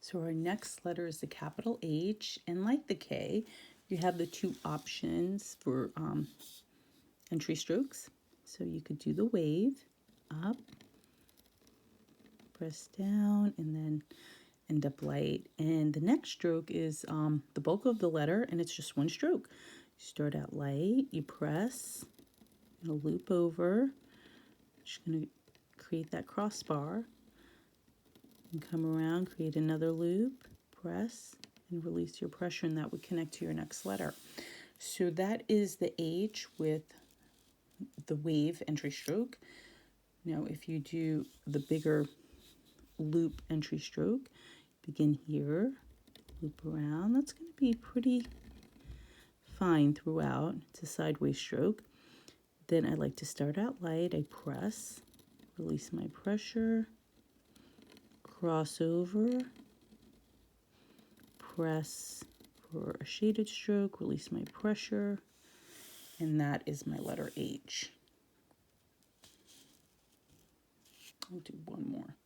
So our next letter is the capital H, and like the K, you have the two options for entry strokes. So you could do the wave, up, press down, and then end up light. And the next stroke is the bulk of the letter, and it's just one stroke. You start out light, you press, and loop over. Just going to create that crossbar. And come around, create another loop, press, and release your pressure, and that would connect to your next letter. So that is the H with the wave entry stroke. Now if you do the bigger loop entry stroke, begin here, loop around. That's going to be pretty fine throughout. It's a sideways stroke. Then I like to start out light. I press, release my pressure, cross over, press for a shaded stroke, release my pressure, and that is my letter H. I'll do one more.